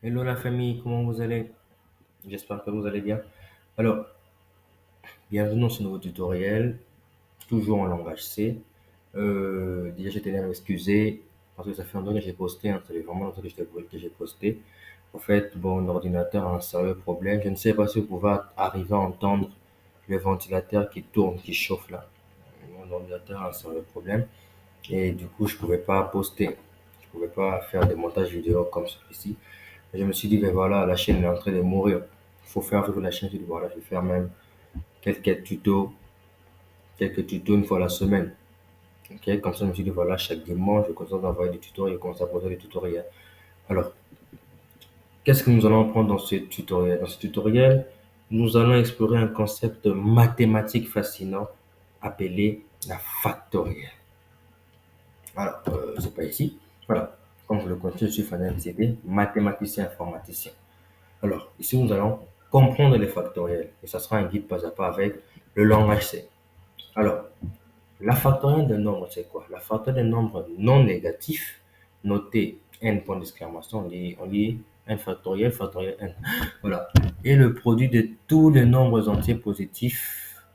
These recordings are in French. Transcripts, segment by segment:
Hello la famille, comment vous allez? J'espère que vous allez bien. Alors, bienvenue dans ce nouveau tutoriel, toujours en langage C. Déjà, je tenais à m'excuser parce que ça fait longtemps que j'ai posté, hein, ça fait vraiment longtemps que j'ai posté. En fait, bon, mon ordinateur a un sérieux problème. Je ne sais pas si vous pouvez arriver à entendre le ventilateur qui tourne, qui chauffe là. Mon ordinateur a un sérieux problème et du coup, je pouvais pas poster. Je pouvais pas faire des montages vidéo comme celui-ci. Je me suis dit, ben voilà, la chaîne est en train de mourir. Il faut faire vivre la chaîne. Je dis, voilà, je vais faire même quelques tutos, quelques tutos une fois la semaine. Ok, comme ça, je me suis dit, voilà, chaque dimanche, je commence à envoyer des tutos, je commence à poser des tutoriels. Alors, qu'est-ce que nous allons apprendre dans ce tutoriel? Dans ce tutoriel, nous allons explorer un concept mathématique fascinant appelé la factorielle. Alors, c'est pas ici. Voilà. Comme je le connais, je suis fan MCD, mathématicien informaticien. Alors, ici, nous allons comprendre les factoriels et ça sera un guide pas à pas avec le langage C. Alors, la factorielle d'un nombre, c'est quoi? La factorielle d'un nombre non négatif, noté n point d'exclamation, on lit n factoriel, factoriel n. Voilà. Et le produit de tous les nombres entiers positifs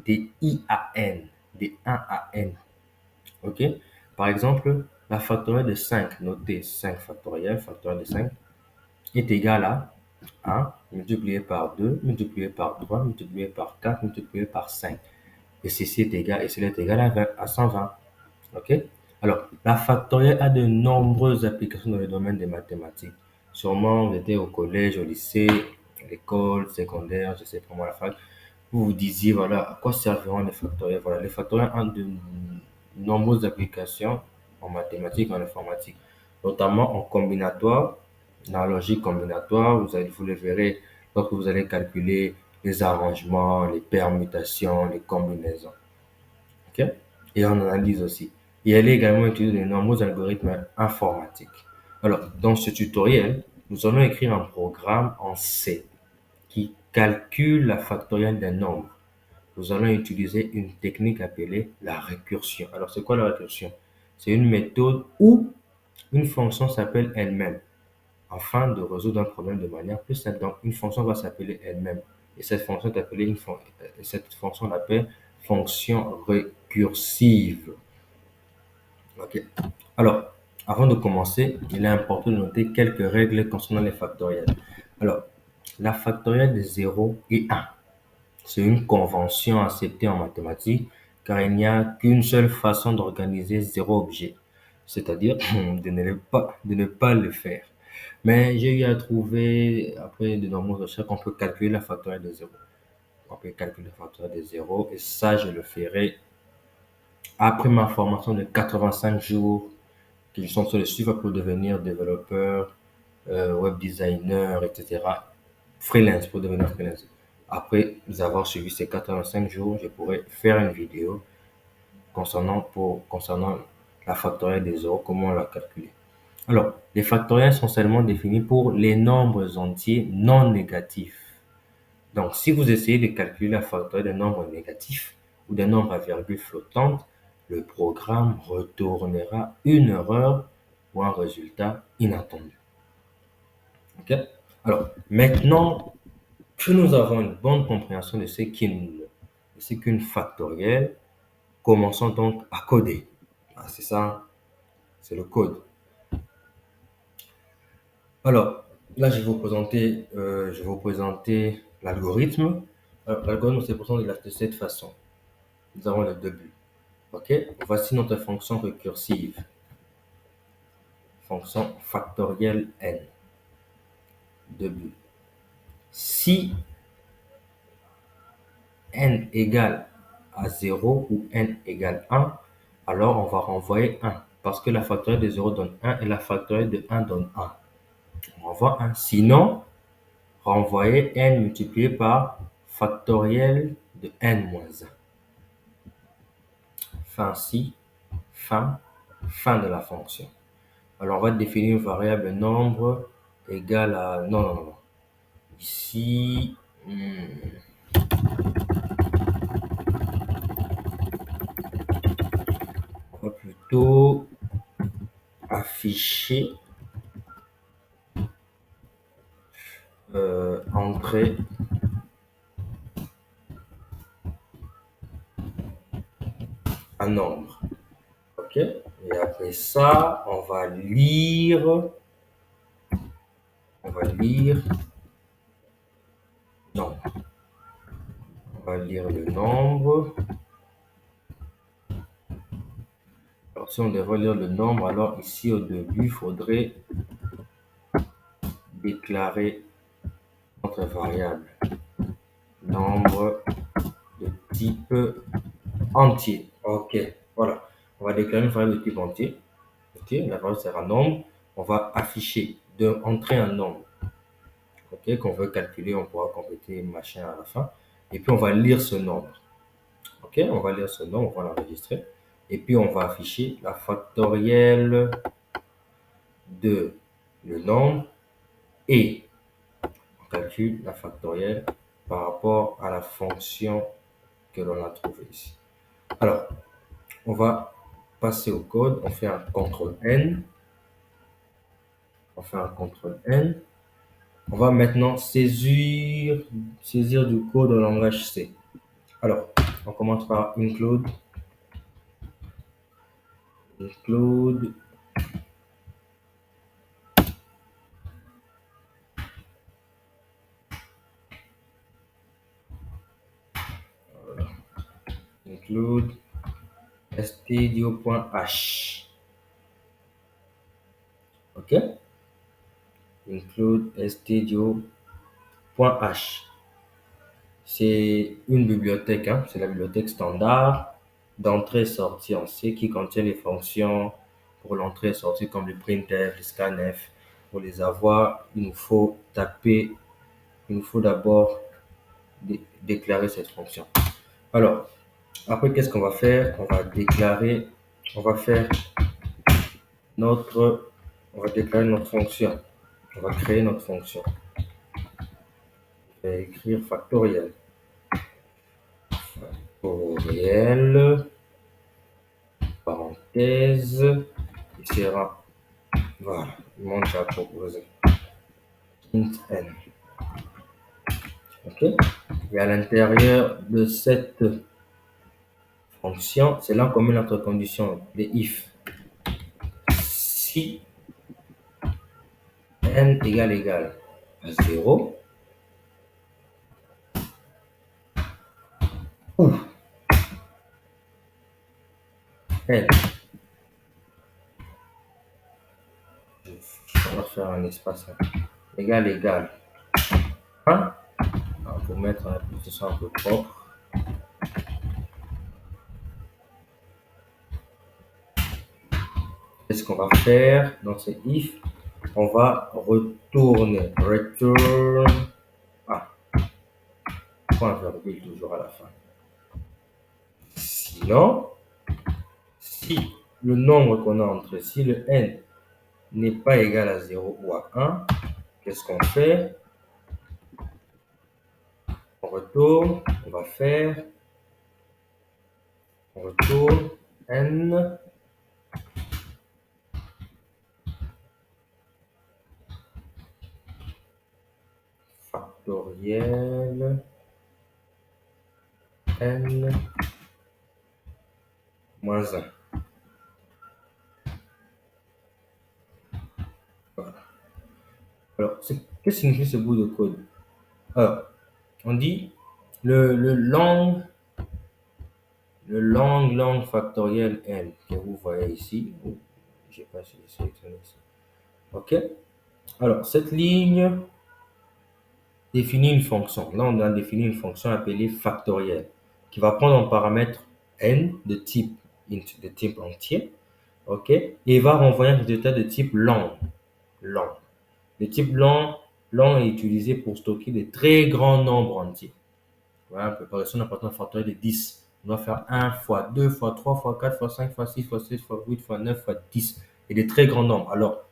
des i à n, des 1 à n. OK? Par exemple, la factorielle de 5, noté 5 factoriel, factorielle de 5, est égal à 1 multiplié par 2 multiplié par 3 multiplié par 4 multiplié par 5. Et ceci est égal, et cela est égal à 20, à 120. OK? Alors, la factorielle a de nombreuses applications dans le domaine des mathématiques. Sûrement, vous étiez au collège, au lycée, à l'école secondaire, je sais pas moi, la fac. Vous vous disiez, voilà, à quoi serviront les factorielles? Voilà, les factorielles ont de nombreuses applications en mathématiques, en informatique, notamment en combinatoire, dans la logique combinatoire, vous le verrez lorsque vous allez calculer les arrangements, les permutations, les combinaisons. OK? Et en analyse aussi. Et elle est également utilisée dans de nombreux algorithmes informatiques. Alors, dans ce tutoriel, nous allons écrire un programme en C qui calcule la factorielle d'un nombre. Nous allons utiliser une technique appelée la récursion. Alors, c'est quoi la récursion? C'est une méthode où une fonction s'appelle elle-même afin de résoudre un problème de manière plus simple. Donc, une fonction va s'appeler elle-même. Et cette fonction est appelée cette fonction on l'appelle fonction récursive. OK. Alors, avant de commencer, il est important de noter quelques règles concernant les factoriels. Alors, la factorielle de 0 et 1. C'est une convention acceptée en mathématiques car il n'y a qu'une seule façon d'organiser zéro objet, c'est-à-dire de ne pas le faire. Mais j'ai eu à trouver, après de nombreuses recherches, qu'on peut calculer la factorielle de zéro. On peut calculer la factorielle de zéro et ça, je le ferai après ma formation de 85 jours que je suis en train de suivre pour devenir développeur, web designer, etc. Freelance, pour devenir freelance. Après avoir suivi ces 85 jours, je pourrais faire une vidéo concernant la factorielle des zéros, comment la calculer. Alors, les factoriels sont seulement définis pour les nombres entiers non négatifs. Donc, si vous essayez de calculer la factorielle d'un nombre négatif ou d'un nombre à virgule flottante, le programme retournera une erreur ou un résultat inattendu. OK? Alors, maintenant que nous avons une bonne compréhension de ce qu'une factorielle, commençons donc à coder. Ah, c'est ça, c'est le code. Alors, là, je vais vous présenter l'algorithme. Alors, l'algorithme se présente de cette façon. Nous avons le début. OK? Voici notre fonction récursive. Fonction factorielle n. Début. Si n égale à 0 ou n égale 1, alors on va renvoyer 1. Parce que la factorielle de 0 donne 1 et la factorielle de 1 donne 1. On renvoie 1. Sinon, renvoyer n multiplié par factorielle de n moins 1. Fin si, fin de la fonction. Alors, on va définir une variable nombre égale à... Non, non, non, non. Ici, on va plutôt afficher entrer un nombre. OK? Et après ça, on va lire, non, on va lire le nombre. Alors, si on devrait lire le nombre, alors ici au début, il faudrait déclarer notre variable nombre de type entier. OK, voilà. On va déclarer une variable de type entier. OK, la variable sera nombre. On va afficher, entrer un nombre. OK, qu'on veut calculer, on pourra compléter machin à la fin. Et puis on va lire ce nombre. OK, on va lire ce nombre, on va l'enregistrer. Et puis on va afficher la factorielle de le nombre et on calcule la factorielle par rapport à la fonction que l'on a trouvée ici. Alors, on va passer au code, on fait un CTRL N, on fait un CTRL N. On va maintenant saisir du code au langage C. Alors, on commence par include, include, include stdio.h. OK? Include stdio.h. C'est une bibliothèque, hein? C'est la bibliothèque standard d'entrée-sortie en C qui contient les fonctions pour l'entrée et sortie comme le printf, le scanf. Pour les avoir, il nous faut d'abord déclarer cette fonction. Alors, après, qu'est-ce qu'on va faire? On va déclarer, on va faire notre, on va déclarer notre fonction. On va créer notre fonction. Je vais écrire factoriel. Factoriel, parenthèse, etc. Voilà, il manque à proposer. Int n. OK? Et à l'intérieur de cette fonction, c'est là qu'on met notre condition, les if. Si n égale à 0, ou n, on va faire un espace égal 1, pour mettre un position un peu propre. Qu'est-ce qu'on va faire dans ce if? On va retourner, return, point virgule toujours à la fin. Sinon, si le nombre qu'on a entré, si le n n'est pas égal à 0 ou à 1, qu'est-ce qu'on fait? On retourne, on va faire, on retourne n factoriel n moins 1. Voilà. Alors, qu'est-ce que signifie ce bout de code? Alors, on dit le long factoriel n que vous voyez ici. Je sais pas si j'ai sélectionné ça. OK? Alors, cette ligne définit une fonction. Là, on a défini une fonction appelée factoriel qui va prendre un paramètre n de type int, de type entier. OK? Et va renvoyer un résultat de type long. Long. Le type long est utilisé pour stocker de très grands nombres entiers. Voilà, préparation d'importance factorielle de 10. On doit faire 1 fois 2 fois 3 fois 4 fois 5 fois 6 fois 7 fois 8 fois 9 fois 10. Et des très grands nombres. Alors,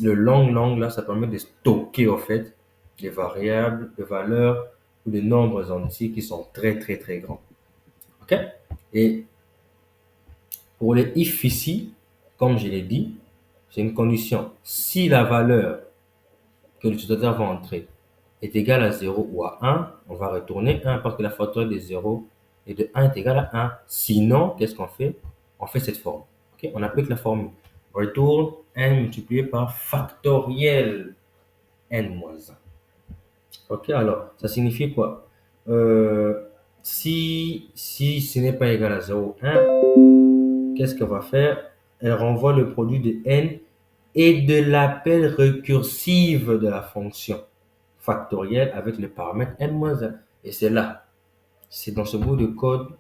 le long là, ça permet de stocker en fait des variables, des valeurs ou des nombres entiers qui sont très très très grands. OK? Et pour les if ici, comme je l'ai dit, c'est une condition. Si la valeur que l'utilisateur va entrer est égal à 0 ou à 1, on va retourner 1 parce que la factorielle de 0 et de 1 est égale à 1. Sinon, qu'est-ce qu'on fait? On fait cette forme. Okay? On applique la formule. Retourne n multiplié par factoriel n moins 1. Ok, alors, ça signifie quoi? Si ce n'est pas égal à 0, 1, qu'est-ce qu'elle va faire? Elle renvoie le produit de n et de l'appel récursive de la fonction factorielle avec le paramètre n-1. Et c'est là, c'est dans ce bout de code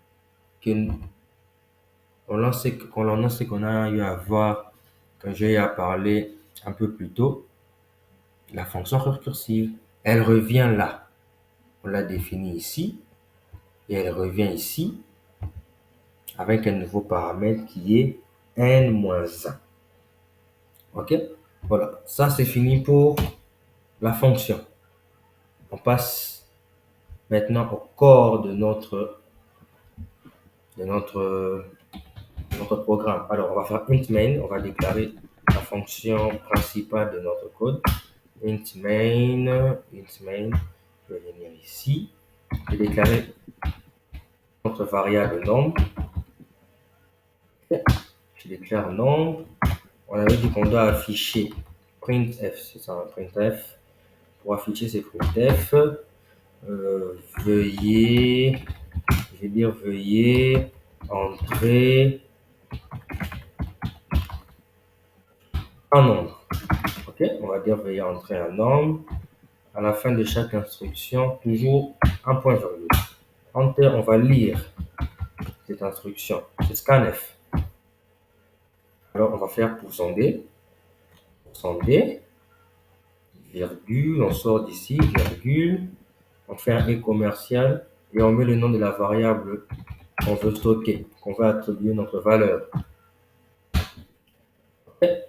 qu'on lance ce qu'on a eu à voir quand j'ai eu à parler un peu plus tôt, la fonction récursive. Elle revient là. On l'a définie ici et elle revient ici avec un nouveau paramètre qui est n-1. Ok? Voilà, ça c'est fini pour la fonction. On passe maintenant au corps de notre programme. Alors, on va faire int main, on va déclarer la fonction principale de notre code. Int main, je vais venir ici, je vais déclarer notre variable nombre. Je déclare nombre. On avait dit qu'on doit afficher printf, c'est ça, printf. Pour afficher ces printf, veuillez, je vais dire veuillez entrer un nombre. Ok, on va dire veuillez entrer un nombre. À la fin de chaque instruction, toujours un point virgule. Enter, on va lire cette instruction. C'est scanf. Alors, on va faire %d, virgule, on sort d'ici, virgule, on fait un et commercial et on met le nom de la variable qu'on veut stocker, qu'on va attribuer notre valeur. Okay.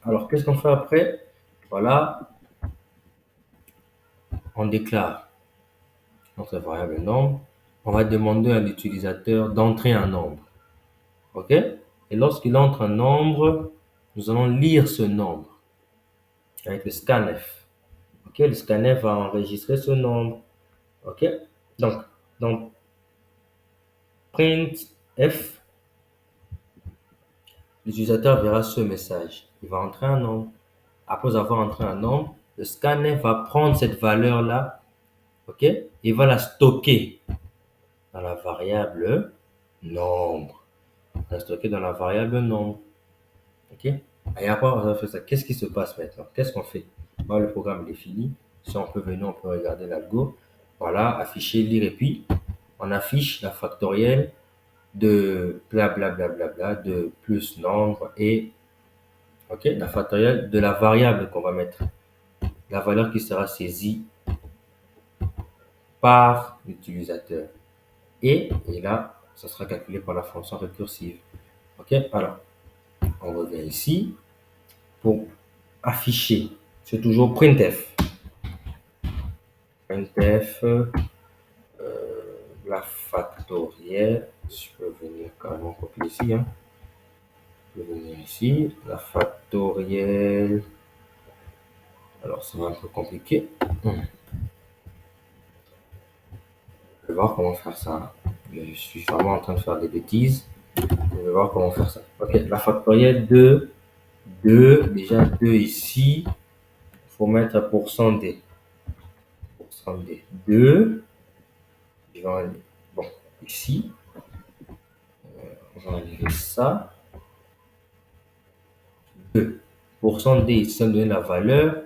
Alors, qu'est-ce qu'on fait après? Voilà, on déclare notre variable nombre. On va demander à l'utilisateur d'entrer un nombre. OK? Et lorsqu'il entre un nombre, nous allons lire ce nombre avec le scanf. OK? Le scanf va enregistrer ce nombre. OK? Donc, dans printf, l'utilisateur verra ce message. Il va entrer un nombre. Après avoir entré un nombre, le scanf va prendre cette valeur-là, OK? Il va la stocker dans la variable nombre. Il va la stocker dans la variable nombre. OK? Et après, on va faire ça. Qu'est-ce qui se passe maintenant? Qu'est-ce qu'on fait? Bon, le programme est fini. Si on peut venir, on peut regarder l'algo. Voilà, afficher, lire, et puis on affiche la factorielle de blablabla, bla, bla, bla, de plus nombre et ok, la factorielle de la variable qu'on va mettre. La valeur qui sera saisie par l'utilisateur. Et là, ça sera calculé par la fonction récursive. Ok, alors, on revient ici pour afficher. C'est toujours printf. Printf, la factorielle. Je peux venir carrément copier ici. Hein. Je peux venir ici. La factorielle. Alors, ça va un peu compliqué. Je vais voir comment faire ça. Je suis vraiment en train de faire des bêtises. Je vais voir comment faire ça. Ok, la factorielle de 2. Déjà 2 ici. Il faut mettre %d. %d. 2. Je vais enlever. Bon, ici. On va enlever ça. 2. %d, ça me donne la valeur.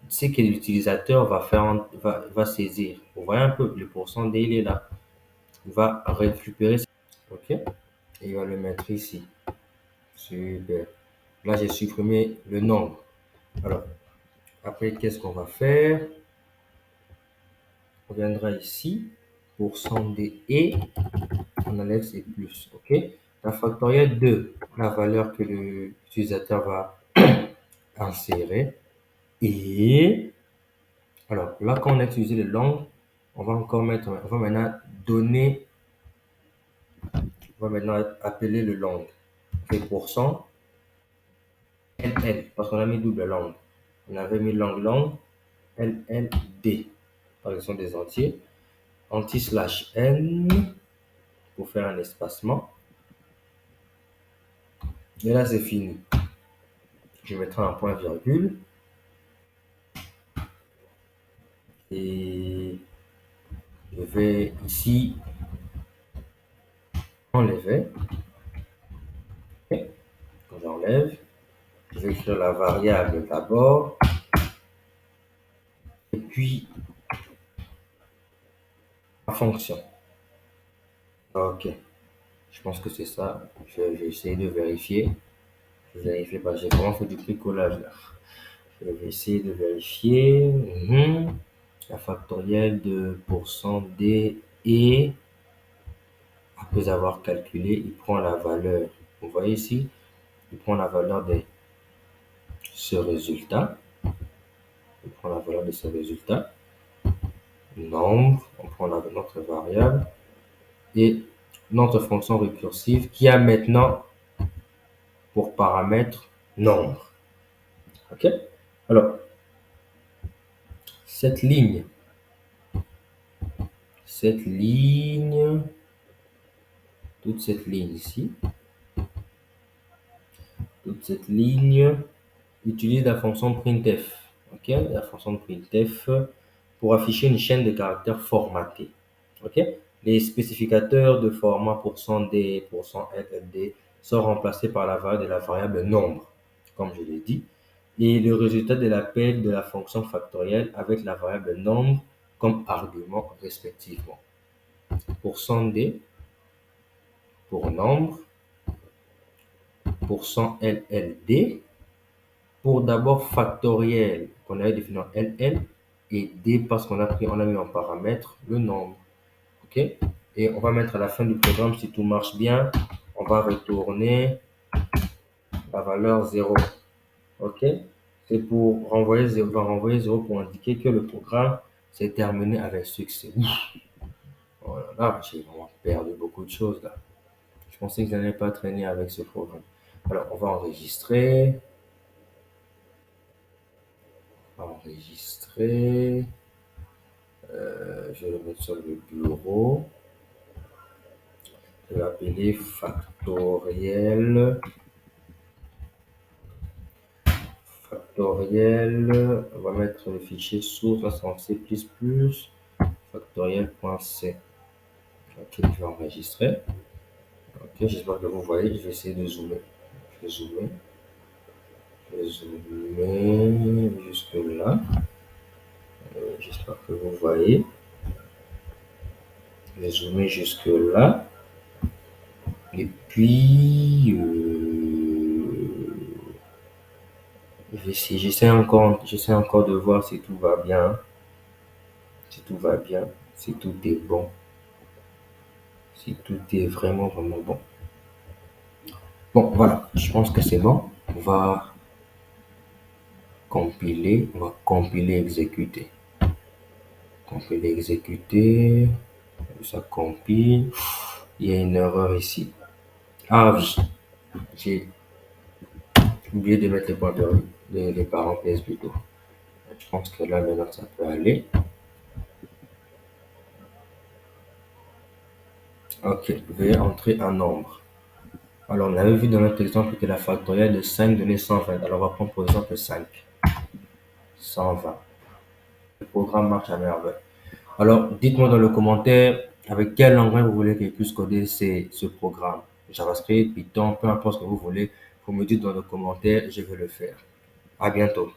C'est que l'utilisateur va saisir. Vous voyez un peu, le %d, il est là. Il va récupérer. Ok. Et il va le mettre ici. Super. Là, j'ai supprimé le nombre. Alors, après, qu'est-ce qu'on va faire? On viendra ici, %d et on enlève ces plus. OK? La factorielle de la valeur que l'utilisateur va insérer. Et alors, là, quand on a utilisé le long, on va maintenant donner, on va maintenant appeler le long. OK, %, LL, parce qu'on a mis double long. On avait mis long, LLD. Par exemple, ce sont des entiers. Anti/n pour faire un espacement. Et là, c'est fini. Je mettrai un point virgule. Et je vais ici enlever. Quand j'enlève, je vais écrire la variable d'abord. Et puis, la fonction. Ok. Je pense que c'est ça. Je vais essayer de vérifier. Je vais vérifier parce que j'ai vraiment fait du bricolage là. Je vais essayer de vérifier. La factorielle de %d et après avoir calculé, il prend la valeur. Vous voyez ici, il prend la valeur de ce résultat. Il prend la valeur de ce résultat. Nombre, on prend notre variable et notre fonction récursive qui a maintenant pour paramètre nombre. OK? Alors, cette ligne, toute cette ligne ici, toute cette ligne utilise la fonction printf. OK? La fonction printf pour afficher une chaîne de caractères formatée. OK? Les spécificateurs de format %d, %ld sont remplacés par la valeur de la variable nombre, comme je l'ai dit, et le résultat de l'appel de la fonction factorielle avec la variable nombre comme argument respectivement. %d pour nombre, %lld pour d'abord factoriel qu'on avait défini en ll et d parce qu'on a mis en paramètre le nombre. OK? Et on va mettre à la fin du programme, si tout marche bien, on va retourner la valeur 0. OK? C'est pour renvoyer 0, on va renvoyer 0 pour indiquer que le programme s'est terminé avec succès. Oh là là, j'ai vraiment perdu beaucoup de choses là. Je pensais que je n'allais pas traîner avec ce programme. Alors, on va enregistrer. Je vais le mettre sur le bureau. Je vais l'appeler factoriel. Factoriel. On va mettre le fichier source en C++. Factoriel.c. Ok, je vais enregistrer. Ok, j'espère que vous voyez. Je vais essayer de zoomer. Je vais zoomer jusque là. J'espère que vous voyez. Je vais zoomer jusque là. Et puis, j'essaie encore de voir si tout va bien. Si tout va bien, si tout est bon, si tout est vraiment, vraiment bon. Bon, voilà, je pense que c'est bon. On va compiler, exécuter. Compiler, exécuter. Ça compile. Il y a une erreur ici. Ah oui, j'ai oublié de mettre les pointeurs, les parenthèses plutôt. Je pense que là, maintenant, ça peut aller. Ok, veuillez entrer un nombre. Alors, on avait vu dans notre exemple que la factorielle de 5 donnait 120. Alors, on va prendre pour exemple 5. 120. Le programme marche à merveille. Alors, dites-moi dans le commentaire avec quel langage vous voulez que je puisse coder ce programme. JavaScript, Python, peu importe ce que vous voulez. Vous me dites dans le commentaire, je vais le faire. À bientôt.